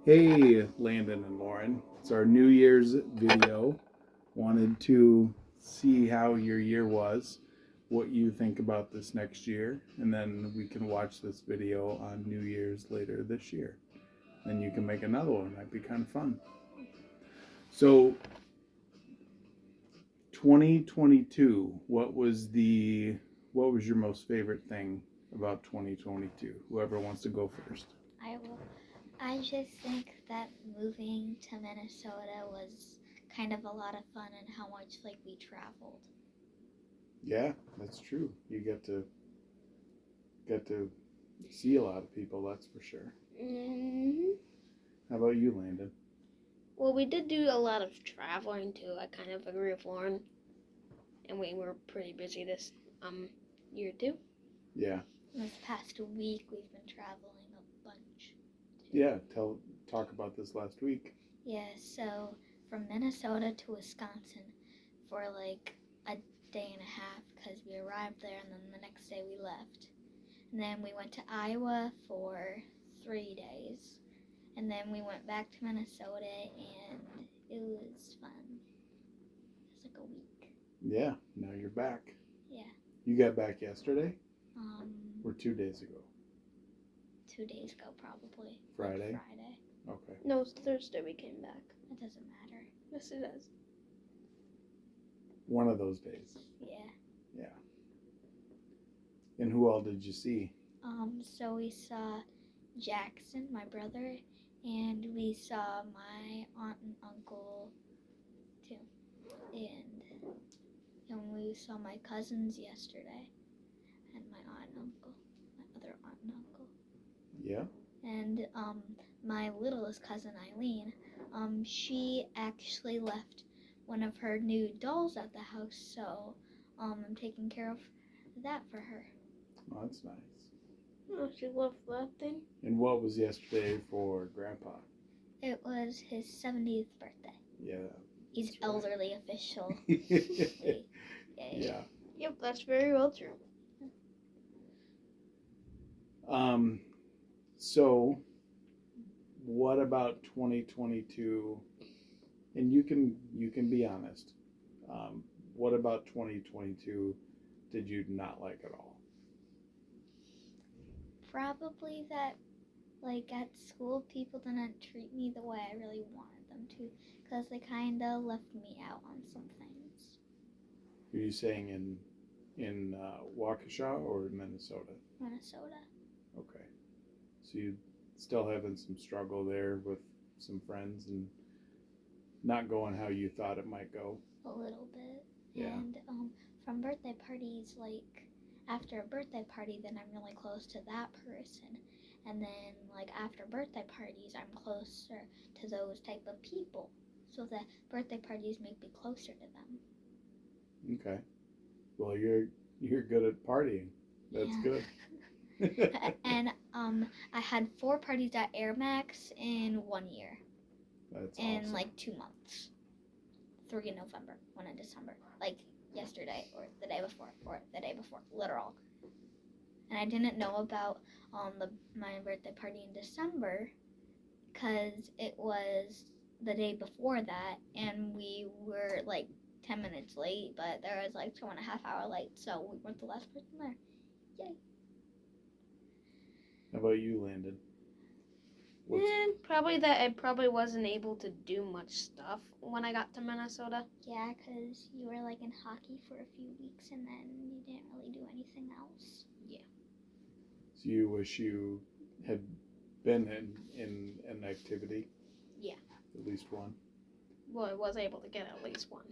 Hey, Landon and Lauren. It's our New Year's video. Wanted to see how your year was, what you think about this next year, and then we can watch this video on New Year's later this year. Then you can make another one. Might be kind of fun. So, 2022. What was your most favorite thing about 2022? Whoever wants to go first. I will. I just think that moving to Minnesota was kind of a lot of fun and how much we traveled. Yeah, that's true. You get to see a lot of people, that's for sure. hmm How about you, Landon? Well, we did do a lot of traveling too. I kind of agree with Lauren, and we were pretty busy this year too. Yeah. This past week we've been traveling a bunch. Yeah, talk about this last week. Yeah, so from Minnesota to Wisconsin for like a day and a half because we arrived there and then the next day we left. And then we went to Iowa for 3 days. And then we went back to Minnesota and it was fun. It was like a week. Yeah, now you're back. Yeah. You got back yesterday? Um, Or 2 days ago? 2 days ago probably. Friday? Like Friday. Okay. No, it's Thursday we came back. It doesn't matter. Yes, it does. One of those days. Yeah. Yeah. And who all did you see? So we saw Jackson, my brother, and we saw my aunt and uncle too. And we saw my cousins yesterday and my aunt and uncle, my other aunt and uncle. Yeah. And my littlest cousin Eileen, she actually left one of her new dolls at the house, so I'm taking care of that for her. Oh, that's nice. Oh, she loved that thing. And what was yesterday for Grandpa? It was his 70th birthday. Yeah. He's right. elderly official. Yeah. Yep, that's very well true. So what about 2022? And you can be honest. What about 2022 did you not like at all? Probably that, at school, people didn't treat me the way I really wanted them to, because they kind of left me out on some things. Are you saying in Waukesha or Minnesota? Minnesota. Okay. So you still having some struggle there with some friends and not going how you thought it might go? A little bit. Yeah. And from birthday parties, after a birthday party, then I'm really close to that person. And then, after birthday parties, I'm closer to those type of people. So the birthday parties make me closer to them. Okay. Well, you're good at partying. That's Yeah. good. And I had 4 parties at Air Max in 1 year. That's in awesome. 2 months. 3 in November, 1 in December. Yesterday or the day before, literal. And I didn't know about my birthday party in December because it was the day before that, and we were 10 minutes late, but there was 2.5 hours late, so we weren't the last person there. Yay! How about you, Landon? And probably that I probably wasn't able to do much stuff when I got to Minnesota. Yeah, because you were in hockey for a few weeks, and then you didn't really do anything else. Yeah. So you wish you had been in an activity? Yeah. At least one? Well, I was able to get at least one.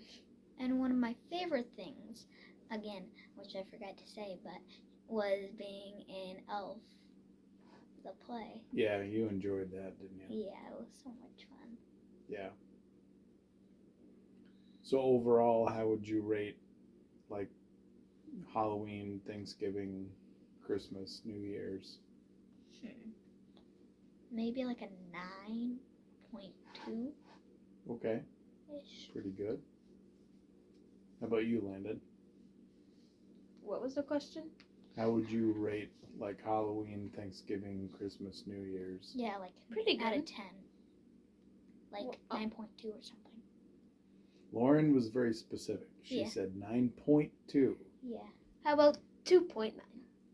And one of my favorite things, again, which I forgot to say, but was being in Elf, the play. Yeah, you enjoyed that, didn't you? Yeah, it was so much fun. Yeah. So overall, how would you rate Halloween, Thanksgiving, Christmas, New Year's? Maybe a 9.2. Okay. Ish. Pretty good. How about you, Landon? What was the question? How would you rate Halloween, Thanksgiving, Christmas, New Year's? Yeah, Pretty out of good. 10. like Well, 9.2 or something. Lauren was very specific. She Yeah. said 9.2. Yeah. How about 2.9?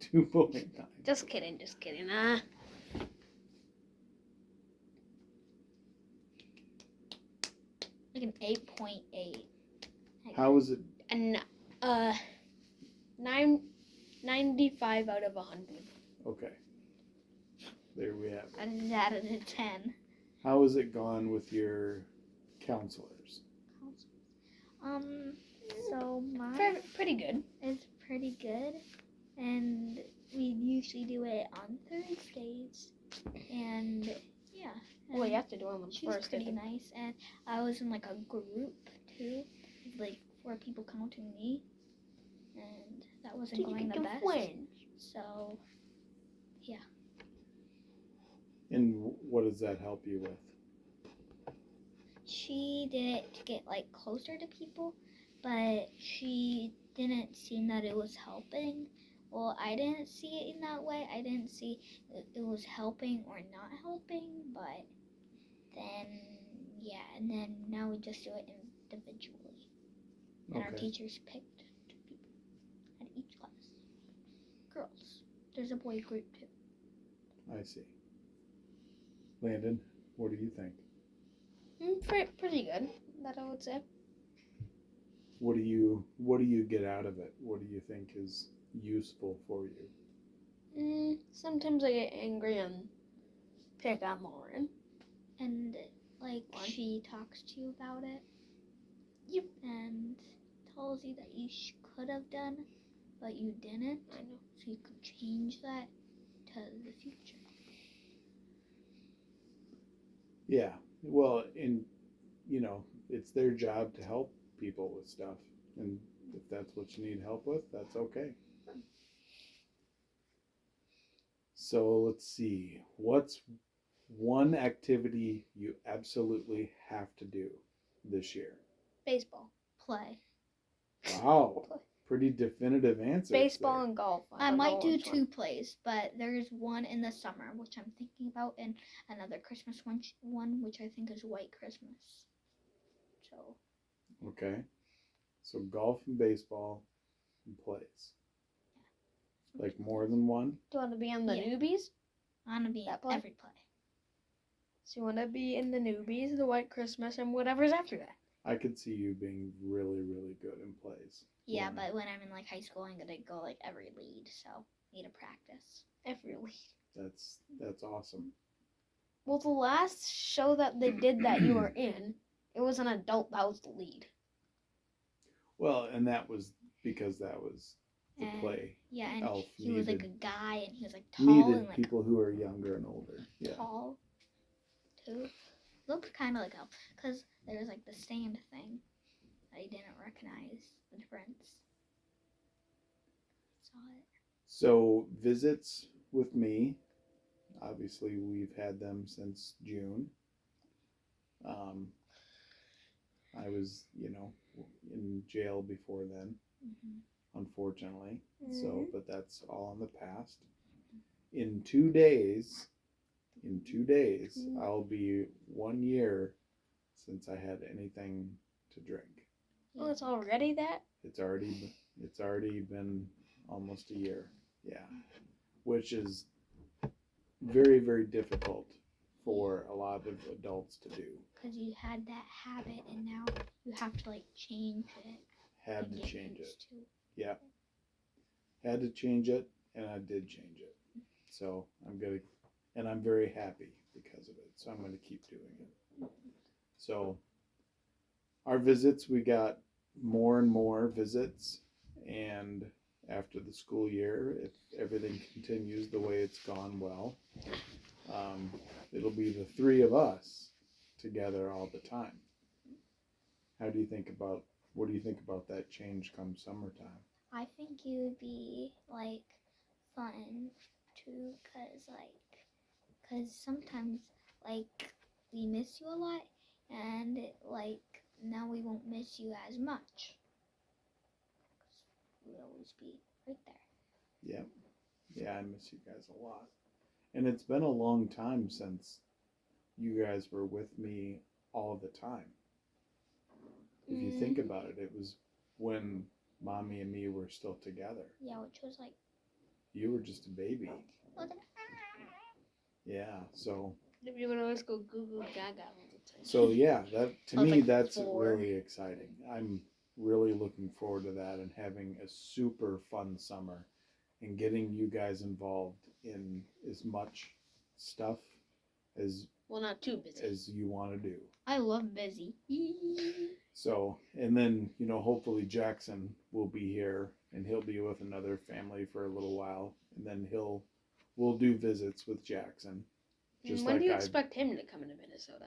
2.9. Just kidding. Like an 8.8. How was it? And 95 out of 100. Okay. There we have it. And out of the 10. How has it gone with your counselors? So mine Pretty good. is pretty good, and we usually do it on Thursdays, and yeah. Well, and you have to do it on the she's first. pretty nice, and I was in like a group too, with, like 4 people counting me, and that wasn't going the best. So And what does that help you with? she did it to get like closer to people, but she didn't seem that it was helping. Well, I didn't see it in that way. I didn't see it was helping or not helping, but then yeah, and then now we just do it individually. And our Okay. teachers picked 2 people at each class. Girls. There's a boy group too. I see. Landon, what do you think? Pretty good, that I would say. What do you get out of it? What do you think is useful for you? Sometimes I get angry and pick on Lauren. And like What? she talks to you about it. Yep. And tells you that you could have done, but you didn't. I know. So you could change that to the future. Yeah. Well, it's their job to help people with stuff. And if that's what you need help with, that's okay. So let's see. What's one activity you absolutely have to do this year? Baseball. Play. Wow. Pretty definitive answers. Baseball there. and golf. I don't might know do which 2 one. plays, but there's one in the summer, which I'm thinking about, and another Christmas one, which I think is White Christmas. So. Okay. So golf and baseball and plays. Like more than one? Do you want to be in the Yeah. newbies? I want to be That in play? every play. So you want to be in the newbies, the White Christmas, and whatever's after that. I could see you being really, really good in plays. Yeah, Lauren. but when I'm in like high school, I'm gonna go like every lead, so need to practice. Every lead. That's awesome. Well, the last show that they did that you were in, it was an adult that was the lead. Well, and that was because that was the And- play. Yeah, and Elf he was like a needed- guy, and he was like tall Needed and like people who are younger and older. Yeah. tall too. Looked kind of like Elf, because there was like the stand thing. I didn't recognize the difference. Saw it. So visits with me, obviously we've had them since June. I was, in jail before then, unfortunately. So, but that's all in the past. In 2 days, I'll be 1 year since I had anything to drink. Oh, it's already that? It's already been almost a year. Yeah. Which is very, very difficult for a lot of adults to do. Because you had that habit, and now you have to like change it. Had and to get change it. used to. Yeah. Had to change it, and I did change it. So I'm very happy because of it. So I'm gonna keep doing it. So our visits, we got more and more visits, and after the school year, if everything continues the way it's gone well, it'll be the 3 of us together all the time. What do you think about that change come summertime? I think it would be like fun too, cause sometimes like we miss you a lot, and like now we won't miss you as much. 'Cause we'll always be right there. Yeah, I miss you guys a lot. And it's been a long time since you guys were with me all the time. If you think about it, it was when mommy and me were still together. Yeah, which was like. You were just a baby. Yeah, so If you would always go goo goo gaga all the time. so yeah, that to I was me like that's 4. really exciting. I'm really looking forward to that and having a super fun summer and getting you guys involved in as much stuff as Well, not too busy. you want to do. I love busy. So, and then, you know, hopefully Jackson will be here and he'll be with another family for a little while. And then we'll do visits with Jackson. Just When like do you I expect him to come into Minnesota?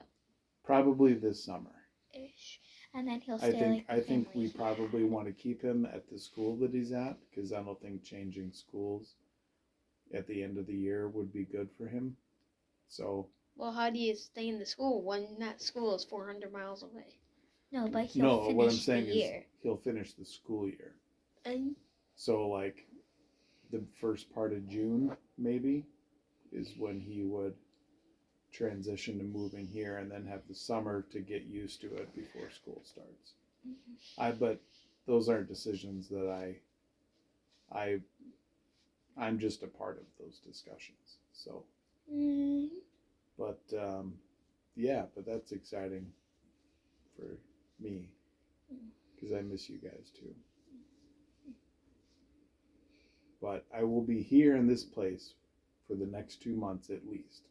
probably this summer. Ish. And then he'll stay like I with think we family. probably want to keep him at the school that he's at because I don't think changing schools at the end of the year would be good for him. So, Well, how do you stay in the school when that school is 400 miles away? No, but he'll no, finish what I'm saying the is year. he'll finish the school year. And So, like, the first part of June, maybe, is when he would transition to moving here and then have the summer to get used to it before school starts. But those aren't decisions that I'm just a part of those discussions. So, but yeah, but that's exciting for me because I miss you guys too. But I will be here in this place for the next 2 months at least.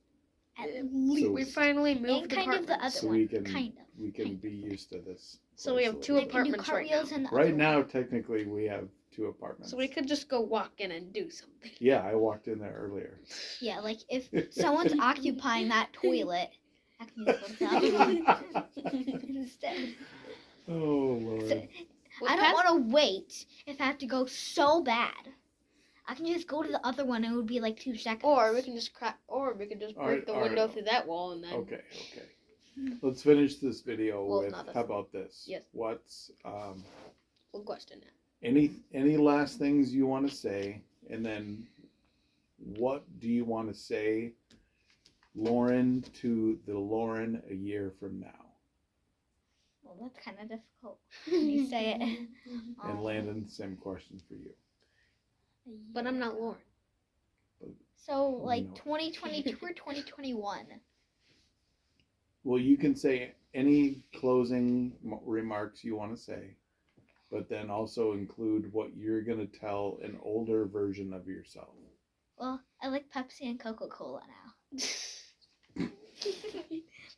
At we least. finally And moved kind of the apartments. other So one. we can Kind of. we can be used to this. So we place have a two little bit. Can do apartments right cartwheels now. in the Right other now, one. technically, we have 2 apartments. So we could just go walk in and do something. Yeah, I walked in there earlier. Yeah, like if someone's occupying that toilet, I can just go to the other one instead. Oh Lord. So, I don't want to wait if I have to go so bad. I can just go to the other one and it would be like 2 seconds. Or we can just crack. Or we could just break the window through that wall and then. Okay. Let's finish this video Well, with not this how one. about this? Yes. What's We'll question that. any last things you want to say, and then what do you want to say, Lauren, to the Lauren a year from now? Well, that's kind of difficult when you say it. And Landon, same question for you. But I'm not Lauren. So, like No. 2022 or 2021? Well, you can say any closing remarks you want to say, but then also include what you're going to tell an older version of yourself. Well, I like Pepsi and Coca-Cola now.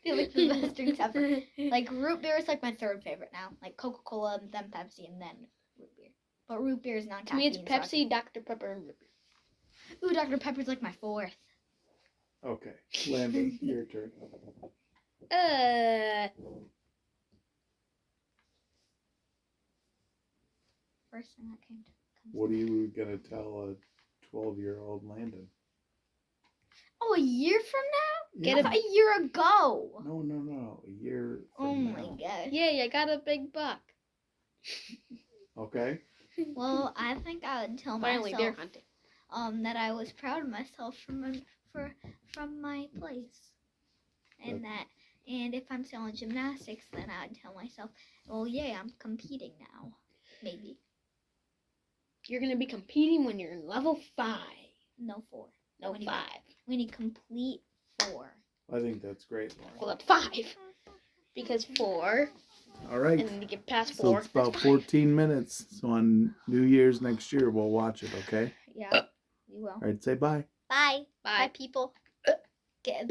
They're like the best drinks ever. Like root beer is like my 3rd favorite now. Like Coca-Cola, then Pepsi, and then root beer. But root beer is not To me, it's caffeine. Pepsi, Dr. Pepper, and root beer. Ooh, Dr. Pepper's like my 4th. Okay, Landon, your turn. First thing that came to What are you going to tell a 12-year-old Landon? Oh, a year from now? Yeah. Get a year ago. No. A year Oh from my now. gosh. Yay, I got a big buck. Okay. Well, I think I would tell Finally, deer myself hunting. that I was proud of myself from my place, and and if I'm still in gymnastics, then I'd tell myself, well, yeah, I'm competing now, maybe. You're gonna be competing when you're in level 5. No 4. No, When you- 5. We need complete 4. I think that's great, Lauren. Well, that's 5. Because 4, All right. and then you get past 4. So it's about that's 14 minutes. So on New Year's next year, we'll watch it, okay? Yeah, you will. All right, say bye. Bye. Bye. Bye, people. Get